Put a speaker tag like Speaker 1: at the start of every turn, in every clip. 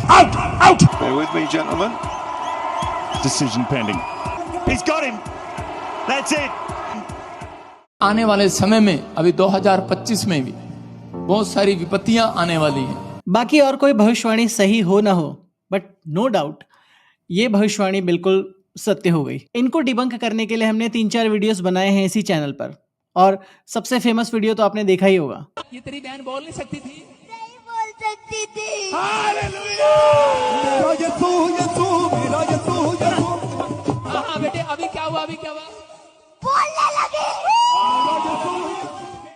Speaker 1: Out! Out! Bear with me, gentlemen. Decision pending. He's got him. That's it.
Speaker 2: आने वाले समय में अभी 2025 में भी बहुत सारी विपत्तियां आने वाली हैं।
Speaker 3: बाकी और कोई भविष्यवाणी सही हो ना हो, बट नो डाउट ये भविष्यवाणी बिल्कुल सत्य हो गई। इनको डिबंक करने के लिए हमने 3-4 वीडियोस बनाए हैं इसी चैनल पर, और सबसे फेमस वीडियो तो आपने देखा ही होगा।
Speaker 2: ये तेरी बहन बोल नहीं सकती थी,
Speaker 4: नहीं बोल सकती थी।
Speaker 2: हाँ बेटे अभी क्या हुआ, अभी क्या हुआ?
Speaker 4: बोलने लगी।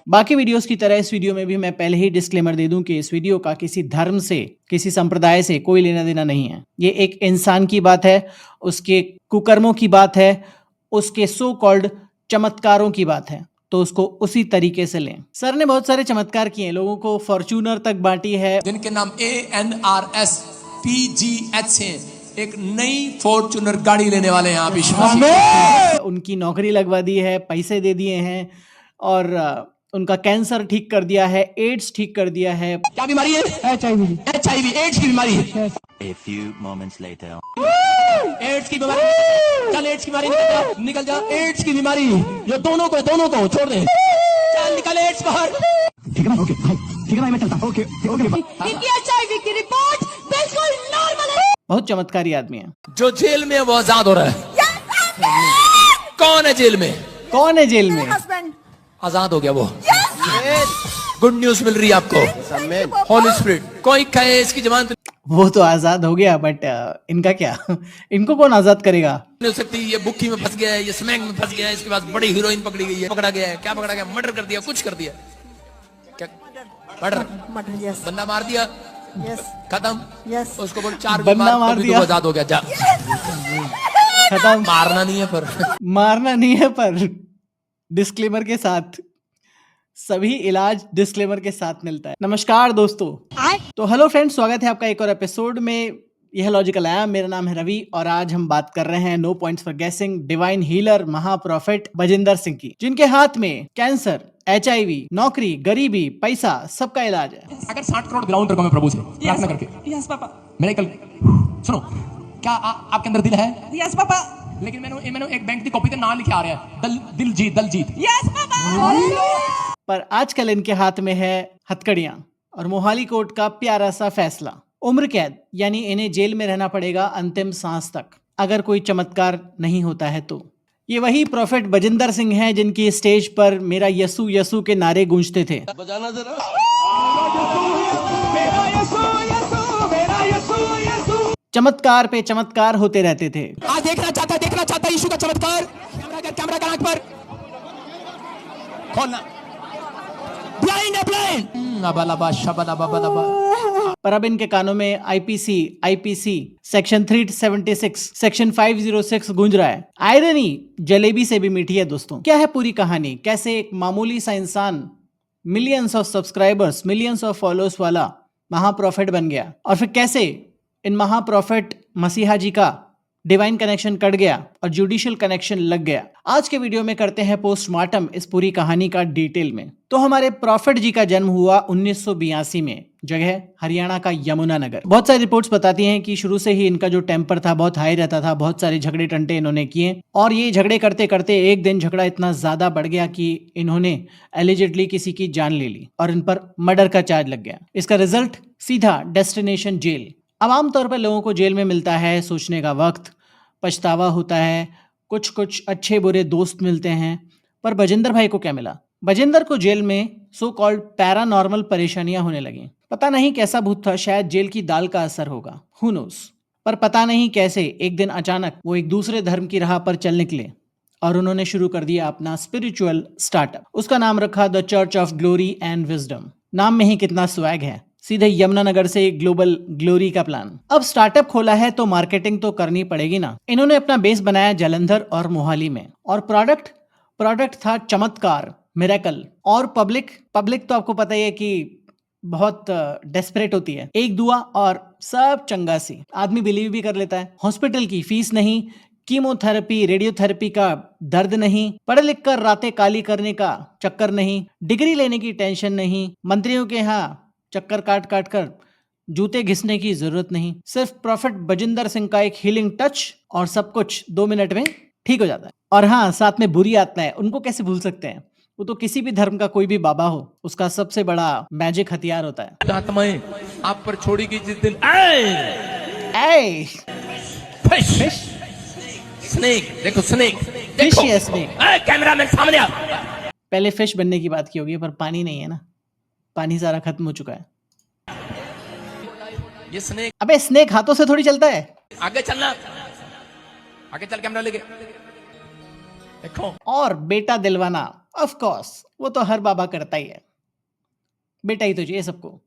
Speaker 3: बाकी वीडियोस की तरह इस वीडियो में भी मैं पहले ही डिस्क्लेमर दे दूं कि इस वीडियो का किसी धर्म से, किसी संप्रदाय से कोई लेना देना नहीं है। ये एक इंसान की बात है, उसके कुकर्मों की बात है, उसके सो कॉल्ड चमत्कारों की बात है, तो उसको उसी तरीके से लें। सर ने बहुत सारे चमत्कार किए हैं, लोगों को फॉर्च्यूनर तक बांटी है,
Speaker 2: जिनके नाम ANRSPGH है। एक नई फॉर्च्यूनर गाड़ी लेने वाले हैं आप विश्वास।
Speaker 3: उनकी नौकरी लगवा दी है, पैसे दे दिए हैं, और उनका कैंसर ठीक कर दिया है, एड्स ठीक कर दिया है।
Speaker 2: क्या बीमारी है? HIV एड्स की बीमारी है।
Speaker 5: A few moments later.
Speaker 2: AIDS की बीमारी, चल एड्स की बीमारी निकल जा, एड्स की बीमारी जो दोनों को छोड़ दे, चल निकल एड्स बाहर।
Speaker 5: ठीक है भाई, ओके भाई, ठीक है भाई, मैं चलता हूँ, ओके ओके भाई।
Speaker 4: इनकी HIV की रिपोर्ट बिल्कुल नॉर्मल है।
Speaker 3: बहुत चमत्कारी आदमी है।
Speaker 2: जो जेल में है वो आजाद हो रहा है। कौन है जेल में?
Speaker 3: कौन है जेल में?
Speaker 4: हस्बैंड
Speaker 2: आजाद हो गया वो। गुड न्यूज मिल रही है आपको, होली स्पिरिट। कोई कहे इसकी जमानत
Speaker 3: वो तो आजाद हो गया, बट इनका क्या? इनको कौन आजाद करेगा?
Speaker 2: नहीं हो सकती। ये बुक्की में फंस गया है, ये स्मैक में फंस गया है, इसके बाद बड़ी हीरोइन पकड़ी गई है, पकड़ा गया है। क्या पकड़ा गया? मर्डर कर दिया, कुछ कर दिया। क्या मर्डर?
Speaker 4: यस
Speaker 2: बंदा मार दिया,
Speaker 4: यस
Speaker 2: खत्म।
Speaker 4: यस
Speaker 2: उसको बोल 4
Speaker 3: बंदा मार दिया,
Speaker 2: आजाद हो गया, जा।
Speaker 3: खत्म।
Speaker 2: मारना नहीं है पर
Speaker 3: मारना नहीं है पर डिस्क्लेमर के साथ, सभी इलाज डिस्क्लेमर के साथ मिलता है। नमस्कार दोस्तों, तो हेलो फ्रेंड्स, स्वागत है आपका एक और एपिसोड में। यह लॉजिकल आया, मेरा नाम है रवि और आज हम बात कर रहे हैं no points for guessing divine healer महाप्रॉफिट बजिंदर सिंह की, जिनके हाथ में कैंसर, HIV, नौकरी, गरीबी, पैसा सबका इलाज है।
Speaker 2: अगर 60 करोड़ ग्राउंड रखो मैं प्रभु से प्रार्थना करके।
Speaker 6: Yes papa.
Speaker 2: मेरे कल सुनो, क्या आपके अंदर दिल है?
Speaker 6: Yes papa.
Speaker 2: लेकिन मैंने एक बैंक की कॉपी पे नाम लिखे आ रहा है, दलजीत।
Speaker 6: Yes papa.
Speaker 3: पर आजकल इनके हाथ में है हथकड़ियां और मोहाली कोर्ट का प्यारा सा फैसला, उम्र कैद, यानी इन्हें जेल में रहना पड़ेगा अंतिम सांस तक, अगर कोई चमत्कार नहीं होता है तो। ये वही प्रॉफिट बजिंदर सिंह हैं जिनकी स्टेज पर मेरा यसु यसु के नारे गूंजते थे।
Speaker 6: बजाना जरा।
Speaker 3: चमत्कार पे चमत्कार होते रहते थे।
Speaker 2: आज देखना चाहता यीशु का चमत्कार। कैमरा का आंख पर खोलना। ब्लाइंड है, ब्लाइंड।
Speaker 3: पर अब इनके कानों में आईपीसी सेक्शन 376, सेक्शन 506 गूंज रहा है। आयरनी जलेबी से भी मीठी है दोस्तों। क्या है पूरी कहानी? कैसे एक मामूली सा इंसान millions of subscribers, millions of followers वाला महाप्रॉफिट बन गया, और फिर कैसे इन महाप्रॉफिट मसीहा जी का डिवाइन कनेक्शन कट गया और जुडिशियल कनेक्शन लग गया। आज के वीडियो में करते हैं पोस्टमार्टम इस पूरी कहानी का डिटेल में। तो हमारे प्रॉफिट जी का जन्म हुआ 1982 में, जगह हरियाणा का यमुनानगर। बहुत सारी रिपोर्ट्स बताती हैं कि शुरू से ही इनका जो टेम्पर था बहुत हाई रहता था, बहुत सारे झगड़े टंटे इन्होंने किए, और ये झगड़े करते करते एक दिन झगड़ा इतना ज्यादा बढ़ गया कि इन्होंने एलिजिडली किसी की जान ले ली और इन पर मर्डर का चार्ज लग गया। इसका रिजल्ट सीधा डेस्टिनेशन जेल। अब आमतौर पर लोगों को जेल में मिलता है सोचने का वक्त, पछतावा होता है, कुछ अच्छे बुरे दोस्त मिलते हैं, पर बजिंदर भाई को क्या मिला? बजिंदर को जेल में सो कॉल्ड पैरानॉर्मल परेशानियां होने लगी। पता नहीं कैसा भूत था, शायद जेल की दाल का असर होगा, हु नोस। पर पता नहीं कैसे एक दिन अचानक वो एक दूसरे धर्म की राह पर चल निकले और उन्होंने शुरू कर दिया अपना स्पिरिचुअल स्टार्टअप। उसका नाम रखा the church of glory and wisdom. नाम में ही कितना स्वैग है, सीधे यमुनानगर से ग्लोबल ग्लोरी का प्लान। अब स्टार्टअप खोला है तो मार्केटिंग तो करनी पड़ेगी ना। इन्होंने अपना बेस बनाया जालंधर और मोहाली में, और प्रोडक्ट था चमत्कार, मिरेकल। और पब्लिक तो आपको पता ही है कि बहुत डेस्परेट होती है, एक दुआ और सब चंगा सी, आदमी बिलीव भी कर लेता है। हॉस्पिटल की फीस नहीं, कीमोथेरेपी, रेडियोथेरेपी का दर्द नहीं, पढ़ लिख कर रातें काली करने का चक्कर नहीं, डिग्री लेने की टेंशन नहीं, मंत्रियों के यहाँ चक्कर काट काट कर जूते घिसने की जरूरत नहीं, सिर्फ प्रॉफिट बजिंदर सिंह का एक हीलिंग टच और सब कुछ 2 मिनट में ठीक हो जाता है। और हाँ, साथ में बुरी आत्माएं, उनको कैसे भूल सकते हैं? वो तो किसी भी धर्म का कोई भी बाबा हो, उसका सबसे बड़ा मैजिक हथियार होता है।
Speaker 2: आत्माएं आप पर छोड़ी गई जिस दिन
Speaker 3: ए
Speaker 2: फिश स्नेक, देखो स्नेक,
Speaker 3: फिश या स्नेक?
Speaker 2: कैमरामैन सामने आ।
Speaker 3: पहले फिश बनने की बात की होगी, पर पानी नहीं है ना, पानी सारा खत्म हो चुका है।
Speaker 2: ये स्नेक,
Speaker 3: अबे स्नेक हाथों से थोड़ी चलता है।
Speaker 2: आगे चलना, आगे चल कैमरा लेके देखो।
Speaker 3: और बेटा दिलवाना, ऑफ कोर्स वो तो हर बाबा करता ही है। बेटा ही तो चाहिए सबको,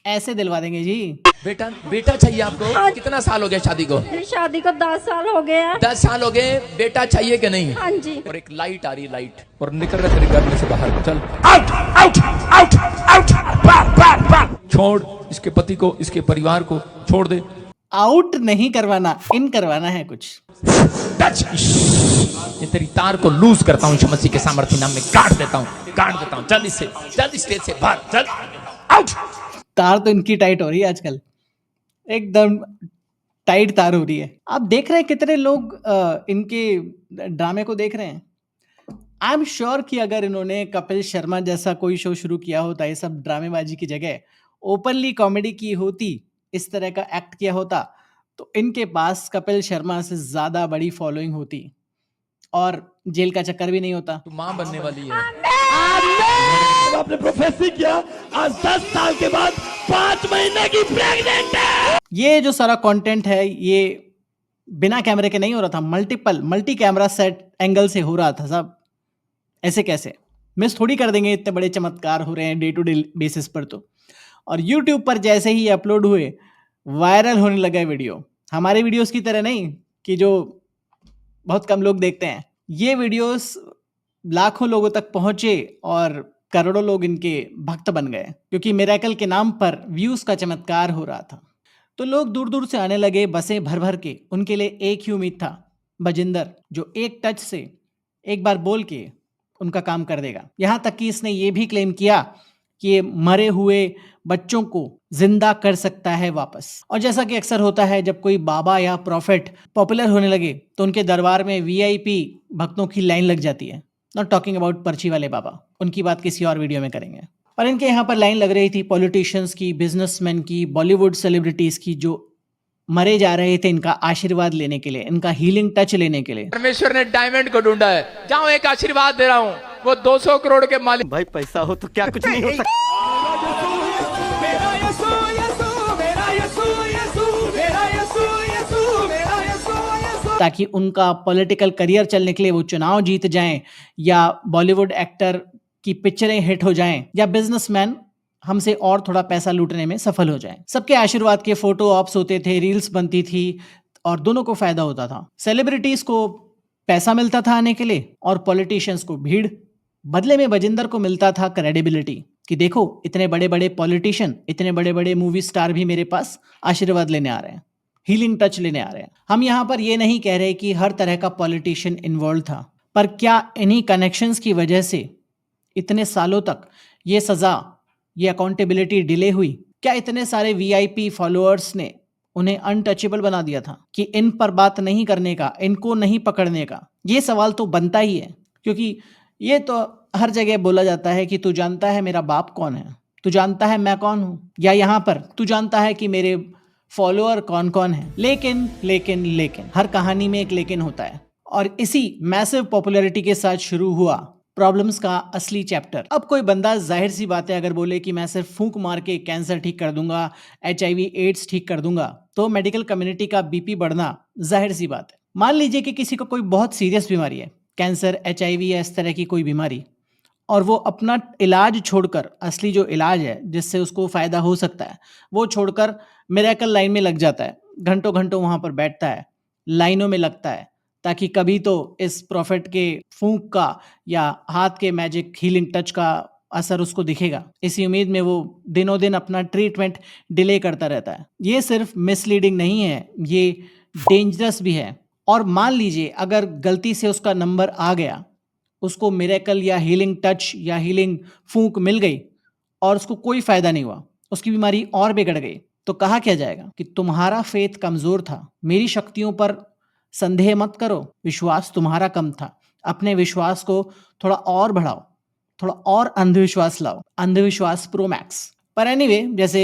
Speaker 3: ऐसे दिलवा देंगे जी।
Speaker 2: बेटा, बेटा चाहिए आपको? कितना साल हो गया शादी को?
Speaker 6: शादी को 10 साल हो गए हैं।
Speaker 2: 10 साल हो गए, बेटा चाहिए कि नहीं?
Speaker 6: हाँ जी।
Speaker 2: और एक लाइट आ रही, लाइट, और निकल रहा तेरे घर में से बाहर, चल आउट आउट आउट आउट, छोड़ इसके पति को, इसके परिवार को छोड़ दे।
Speaker 3: आउट नहीं करवाना, इन करवाना है कुछ।
Speaker 2: टच, ये तेरी तार को लूज करता हूँ, मसीह के सामर्थ्य नाम में काट देता हूँ, जल्दी से, जल्दी स्टेज से बाहर चल, आउट।
Speaker 3: तार तो इनकी टाइट हो रही है आजकल, एकदम टाइट तार हो रही है। आप देख रहे हैं कितने लोग इनके ड्रामे को देख रहे हैं। आई एम श्योर कि अगर इन्होंने कपिल शर्मा जैसा कोई शो शुरू किया होता, ये सब ड्रामेबाजी की जगह ओपनली कॉमेडी की होती, इस तरह का एक्ट किया होता, तो इनके पास कपिल शर्मा से ज्यादा बड़ी फॉलोइंग होती और जेल का चक्कर भी नहीं होता।
Speaker 2: तू मां बनने वाली है।
Speaker 5: आपने प्रोफेसरी किया, आज 10 साल के बाद 5 महीने की प्रेग्नेंट है।
Speaker 3: ये जो सारा कंटेंट है, ये बिना कैमरे के नहीं हो रहा था, मल्टी कैमरा सेट एंगल से हो रहा था सब। ऐसे कैसे मिस थोड़ी कर देंगे, इतने बड़े चमत्कार हो रहे हैं डे टू डे बेसिस पर तो। और YouTube पर जैसे ही अपलोड हुए, वायरल होने लगा वीडियो। हमारे वीडियोस की तरह नहीं कि जो बहुत कम लोग देखते हैं, ये वीडियोस लाखों लोगों तक पहुंचे और करोड़ों लोग इनके भक्त बन गए, क्योंकि मिरेकल के नाम पर व्यूज का चमत्कार हो रहा था। तो लोग दूर दूर से आने लगे, बसें भर भर के। उनके लिए एक ही उम्मीद था, बजिंदर, जो एक टच से, एक बार बोल के उनका काम कर देगा। यहां तक कि इसने ये भी क्लेम किया कि ये मरे हुए बच्चों को जिंदा कर सकता है वापस। और जैसा कि अक्सर होता है, जब कोई बाबा या प्रॉफिट पॉपुलर होने लगे तो उनके दरबार में VIP भक्तों की लाइन लग जाती है। नॉट टॉकिंग अबाउट पर्ची वाले बाबा, उनकी बात किसी और वीडियो में करेंगे। पर इनके यहाँ पर लाइन लग रही थी पॉलिटिशियंस की, बिजनेसमैन की, बॉलीवुड सेलिब्रिटीज की, जो मरे जा रहे थे इनका आशीर्वाद लेने के लिए, इनका हीलिंग टच लेने के लिए।
Speaker 2: परमेश्वर ने डायमंड को ढूंढा है, जाओ एक आशीर्वाद दे रहा हूँ, वो 200 करोड़ के मालिक।
Speaker 5: भाई पैसा हो तो क्या कुछ नहीं हो सकता।
Speaker 3: ताकि उनका पॉलिटिकल करियर चलने के लिए वो चुनाव जीत जाएं, या बॉलीवुड एक्टर की पिक्चरें हिट हो जाएं, या बिजनेसमैन हमसे और थोड़ा पैसा लूटने में सफल हो जाएं। सबके आशीर्वाद के फोटो ऑप्स होते थे, रील्स बनती थी और दोनों को फायदा होता था। सेलिब्रिटीज को पैसा मिलता था आने के लिए और पॉलिटिशियंस को भीड़। बदले में बजिंदर को मिलता था क्रेडिबिलिटी, कि देखो इतने बड़े बड़े पॉलिटिशियन, इतने बड़े बड़े मूवी स्टार भी मेरे पास आशीर्वाद लेने आ रहे हैं, हीलिंग टच लेने आ रहे हैं। हम यहाँ पर ये नहीं कह रहे कि हर तरह का पॉलिटिशियन इन्वॉल्व था, पर क्या इन्हीं कनेक्शंस की वजह से इतने सालों तक ये सजा, ये अकाउंटेबिलिटी डिले हुई? क्या इतने सारे VIP फॉलोअर्स ने उन्हें अनटचेबल बना दिया था कि इन पर बात नहीं करने का, इनको नहीं पकड़ने का? ये सवाल तो बनता ही है, क्योंकि ये तो हर जगह बोला जाता है कि तू जानता है मेरा बाप कौन है, तू जानता है मैं कौन हूं, या यहाँ पर तू जानता है कि मेरे फॉलोअर कौन कौन है। लेकिन लेकिन लेकिन हर कहानी में एक लेकिन होता है, और इसी मैसिव पॉपुलैरिटी के साथ शुरू हुआ प्रॉब्लम्स का असली चैप्टर। अब कोई बंदा, जाहिर सी बात है, अगर बोले कि मैं सिर्फ फूंक मार के कैंसर ठीक कर दूंगा, HIV AIDS ठीक कर दूंगा, तो मेडिकल कम्युनिटी का BP बढ़ना जाहिर सी बात है। मान लीजिए कि किसी को कोई बहुत सीरियस बीमारी है, कैंसर, HIV या इस तरह की कोई बीमारी, और वो अपना इलाज छोड़कर, असली जो इलाज है जिससे उसको फायदा हो सकता है, वो छोड़कर मिरेकल लाइन में लग जाता है। घंटों घंटों वहां पर बैठता है, लाइनों में लगता है, ताकि कभी तो इस प्रॉफिट के फूंक का या हाथ के मैजिक हीलिंग टच का असर उसको दिखेगा। इसी उम्मीद में वो दिनों दिन अपना ट्रीटमेंट डिले करता रहता है। ये सिर्फ मिसलीडिंग नहीं है, ये डेंजरस भी है। और मान लीजिए अगर गलती से उसका नंबर आ गया, उसको मिरेकल या हीलिंग टच या हीलिंग फूंक मिल गई और उसको कोई फायदा नहीं हुआ, उसकी बीमारी और बिगड़ गई तो कहा क्या जाएगा कि तुम्हारा फेथ कमजोर था, मेरी शक्तियों पर संदेह मत करो, विश्वास तुम्हारा कम था, अपने विश्वास को थोड़ा और बढ़ाओ, थोड़ा और अंधविश्वास लाओ, अंधविश्वास प्रो मैक्स। पर एनीवे, जैसे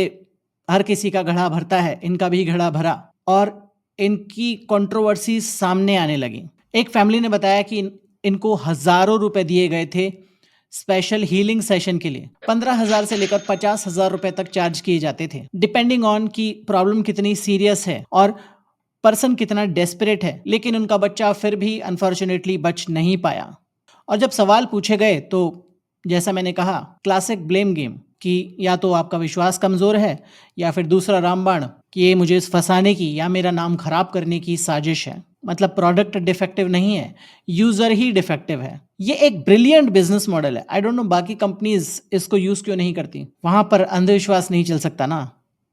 Speaker 3: हर किसी का घड़ा भरता है, इनका भी घड़ा भरा और इनकी कंट्रोवर्सी सामने आने लगी। एक फैमिली ने बताया कि इनको हजारों रुपए दिए गए थे स्पेशल हीलिंग सेशन के लिए। 15,000 से लेकर 50,000 रुपए तक चार्ज किए जाते थे, डिपेंडिंग ऑन कि प्रॉब्लम कितनी सीरियस है और पर्सन कितना डेस्परेट है। लेकिन उनका बच्चा फिर भी अनफॉर्चुनेटली बच नहीं पाया। और जब सवाल पूछे गए तो जैसा मैंने कहा, क्लासिक ब्लेम गेम कि या तो आपका विश्वास कमजोर है या फिर दूसरा रामबाण कि ये मुझे फंसाने की या मेरा नाम खराब करने की साजिश है। मतलब प्रोडक्ट डिफेक्टिव नहीं है, यूजर ही डिफेक्टिव है। ये एक ब्रिलियंट बिजनेस मॉडल है। आई डोंट नो बाकी कंपनीज इसको यूज क्यों नहीं करती, वहां पर अंधविश्वास नहीं चल सकता ना,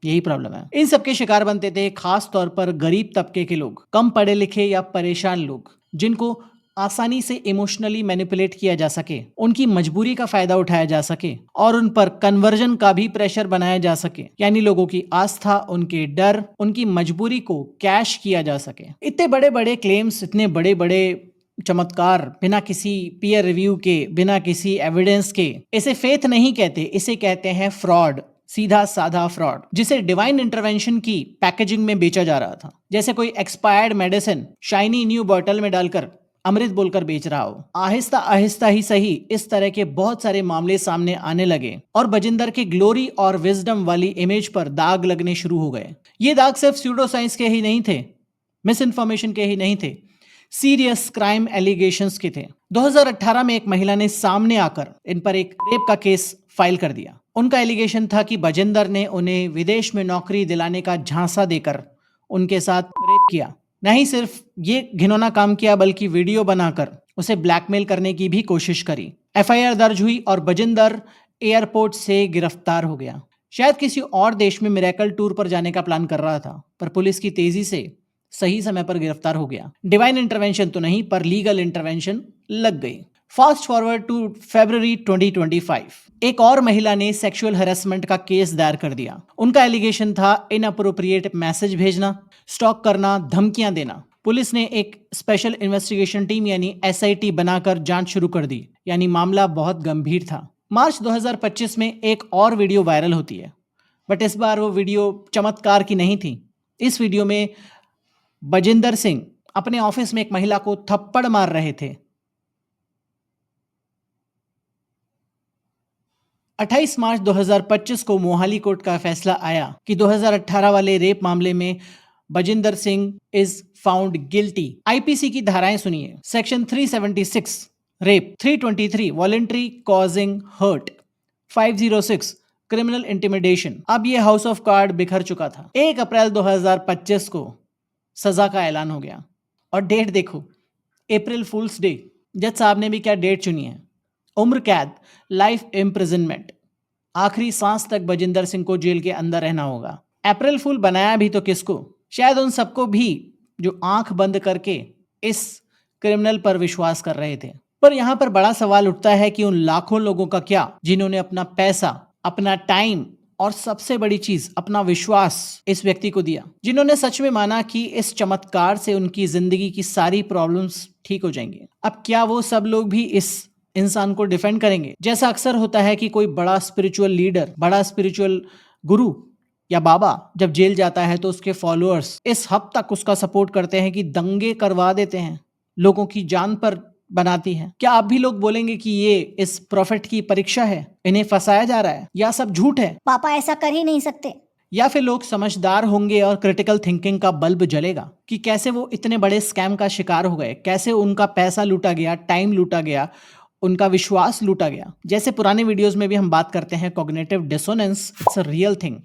Speaker 3: यही प्रॉब्लम है। इन सबके शिकार बनते थे खास तौर पर गरीब तबके के लोग, कम पढ़े लिखे या परेशान लोग, जिनको आसानी से इमोशनली मैनिपुलेट किया जा सके, उनकी मजबूरी का फायदा उठाया जा सके और उन पर कन्वर्जन का भी प्रेशर बनाया जा सके, यानी लोगों की आस्था, उनके डर, उनकी मजबूरी को कैश किया जा सके। इतने बड़े बड़े क्लेम्स, इतने बड़े बड़े चमत्कार बिना किसी पीयर रिव्यू के, बिना किसी एविडेंस के, इसे फेथ नहीं कहते, इसे कहते हैं फ्रॉड, सीधा साधा फ्रॉड, जिसे डिवाइन इंटरवेंशन की पैकेजिंग में बेचा जा रहा था। जैसे कोई expired medicine shiny new bottle में डालकर अमृत बोलकर बेच रहा हो। आहिस्ता आहिस्ता ही सही, इस तरह के बहुत सारे मामले सामने आने लगे और बजिंदर के ग्लोरी और विजडम वाली इमेज पर दाग लगने शुरू हो गए। ये दाग सिर्फ स्यूडो साइंस के ही नहीं थे, मिस इन्फॉर्मेशन के ही नहीं थे, सीरियस क्राइम एलिगेशंस के थे। 2018 में एक महिला ने सामने आकर इन पर एक रेप का केस फाइल कर दिया। उनका एलिगेशन था कि बजिंदर ने उन्हें विदेश में नौकरी दिलाने का झांसा देकर उनके साथ रेप किया। नहीं सिर्फ ये घिनौना काम किया, बल्कि वीडियो बनाकर उसे ब्लैकमेल करने की भी कोशिश करी। एफआईआर दर्ज हुई और बजिंदर एयरपोर्ट से गिरफ्तार हो गया। शायद किसी और देश में मिरेकल टूर पर जाने का प्लान कर रहा था, पर पुलिस की तेजी से सही समय पर गिरफ्तार हो गया। डिवाइन इंटरवेंशन तो नहीं, पर लीगल इंटरवेंशन लग गई। फास्ट फॉरवर्ड टू फरवरी 2025, एक और महिला ने सेक्सुअल हैरेसमेंट का केस दायर कर दिया। उनका एलिगेशन था इनअप्रोप्रिएट मैसेज भेजना, स्टॉक करना, धमकियां देना। पुलिस ने एक स्पेशल इन्वेस्टिगेशन टीम यानी SIT बनाकर जांच शुरू कर दी, यानी मामला बहुत गंभीर था। मार्च 2025 में एक और वीडियो वायरल होती है, बट इस बार वो वीडियो चमत्कार की नहीं थी। इस वीडियो में बजिंदर सिंह अपने ऑफिस में एक महिला को थप्पड़ मार रहे थे। 28 मार्च 2025 को मोहाली कोर्ट का फैसला आया कि 2018 वाले रेप मामले में Bajinder Singh is found guilty. IPC की धाराएं सुनिए। सेक्शन 376 रेप, 323 voluntary causing hurt, 506 criminal intimidation. अब ये हाउस ऑफ कार्ड बिखर चुका था। 1 अप्रैल 2025 को सजा का ऐलान हो गया और डेट देखो, अप्रैल फूल्स डे। जज साहब ने भी क्या डेट चुनी है, उम्र कैद, लाइफ इम्प्रिजनमेंट, आखिरी सांस तक बजिंदर सिंह को जेल के अंदर रहना होगा। अप्रैल फूल बनाया भी तो किसको? शायद उन सबको भी जो आंख बंद करके इस क्रिमिनल पर विश्वास कर रहे थे। पर यहां पर बड़ा सवाल उठता है कि उन लाखों लोगों का क्या, जिन्होंने अपना पैसा, अपना टाइम और सबसे बड़ी चीज अपना विश्वास इस व्यक्ति को दिया, जिन्होंने सच में माना कि इस चमत्कार से उनकी जिंदगी की सारी प्रॉब्लम्स ठीक हो जाएंगी। अब क्या वो सब लोग भी इस इंसान को डिफेंड करेंगे? जैसा अक्सर होता है कि कोई बड़ा स्पिरिचुअल लीडर, बड़ा स्पिरिचुअल गुरु या बाबा जब जेल जाता है तो उसके फॉलोअर्स इस हद तक उसका सपोर्ट करते हैं कि दंगे करवा देते हैं, लोगों की जान पर बनाती है। क्या आप भी लोग बोलेंगे कि ये इस प्रॉफिट की परीक्षा है, इन्हें फंसाया जा रहा है, या सब झूठ है?
Speaker 7: पापा ऐसा कर ही नहीं सकते।
Speaker 3: या फिर लोग समझदार होंगे और क्रिटिकल थिंकिंग का बल्ब जलेगा कि कैसे वो इतने बड़े स्कैम का शिकार हो गए, कैसे उनका पैसा लूटा गया, टाइम लूटा गया, उनका विश्वास लूटा गया। जैसे पुराने वीडियोस में भी हम बात करते हैं, cognitive dissonance it's a real thing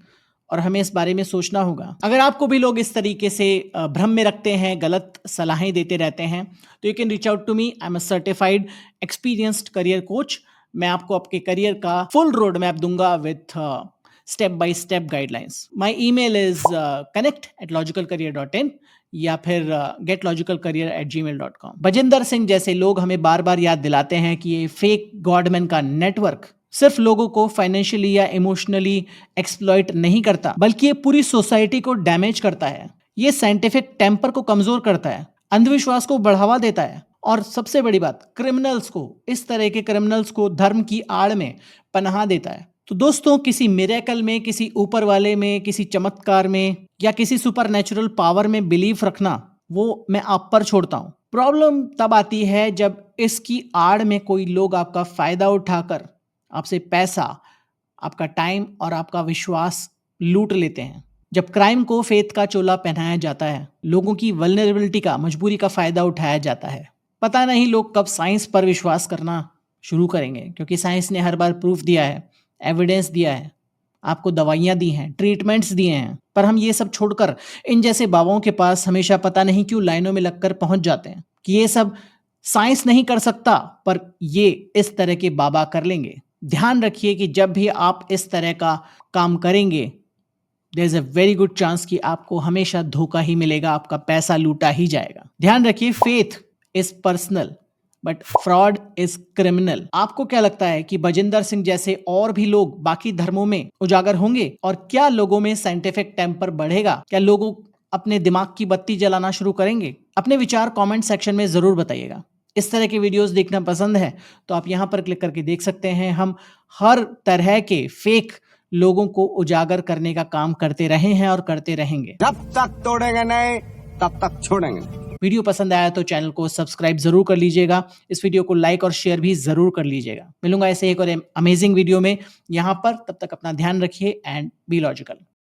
Speaker 3: और हमें इस बारे में सोचना होगा। अगर आपको भी लोग इस तरीके से भ्रम में रखते हैं, गलत सलाहें देते रहते हैं, तो you can reach out to me. I am a certified experienced career coach. मैं आपको आपके करियर का फुल रोड मैप दूंगा with step by step guidelines. My email is connect@logicalcareer.in या फिर getlogicalcareer@gmail.com। बजिंदर सिंह जैसे लोग हमें बार बार याद दिलाते हैं कि ये फेक गॉडमैन का नेटवर्क सिर्फ लोगों को फाइनेंशियली या इमोशनली एक्सप्लॉइट नहीं करता, बल्कि ये पूरी सोसाइटी को डैमेज करता है। ये साइंटिफिक टेम्पर को कमजोर करता है, अंधविश्वास को बढ़ावा देता है और सबसे बड़ी बात, क्रिमिनल्स को, इस तरह के क्रिमिनल्स को धर्म की आड़ में पनाह देता है। तो दोस्तों, किसी मिरेकल में, किसी ऊपर वाले में, किसी चमत्कार में या किसी सुपरनेचुरल पावर में बिलीव रखना, वो मैं आप पर छोड़ता हूं। प्रॉब्लम तब आती है जब इसकी आड़ में कोई लोग आपका फायदा उठाकर आपसे पैसा, आपका टाइम और आपका विश्वास लूट लेते हैं। जब क्राइम को फेथ का चोला पहनाया जाता है, लोगों की वल्नरेबिलिटी का, मजबूरी का फायदा उठाया जाता है। पता नहीं लोग कब साइंस पर विश्वास करना शुरू करेंगे, क्योंकि साइंस ने हर बार प्रूफ दिया है, एविडेंस दिया है, आपको दवाइयां दी हैं, ट्रीटमेंट्स दिए हैं, पर हम ये सब छोड़कर इन जैसे बाबाओं के पास हमेशा पता नहीं क्यों लाइनों में लगकर पहुंच जाते हैं कि ये सब साइंस नहीं कर सकता, पर ये इस तरह के बाबा कर लेंगे। ध्यान रखिए कि जब भी आप इस तरह का काम करेंगे, there is a very good chance कि आपको हमेशा धोखा ही मिलेगा, आपका पैसा लूटा ही जाएगा। ध्यान रखिए, faith is personal but fraud is criminal. आपको क्या लगता है कि बजिंदर सिंह जैसे और भी लोग बाकी धर्मों में उजागर होंगे? और क्या लोगों में साइंटिफिक टेम्पर बढ़ेगा? क्या लोग अपने दिमाग की बत्ती जलाना शुरू करेंगे? अपने विचार कमेंट सेक्शन में जरूर बताइएगा। इस तरह के वीडियोस देखना पसंद है तो आप यहां पर क्लिक करके देख सकते हैं। हम हर तरह के फेक लोगों को उजागर करने का काम करते रहे हैं और करते रहेंगे।
Speaker 7: जब तक तोड़ेंगे नहीं तब तक छोड़ेंगे।
Speaker 3: वीडियो पसंद आया तो चैनल को सब्सक्राइब जरूर कर लीजिएगा। इस वीडियो को लाइक और शेयर भी जरूर कर लीजिएगा। मिलूंगा ऐसे एक और अमेजिंग वीडियो में यहां पर। तब तक अपना ध्यान रखिए एंड बी लॉजिकल।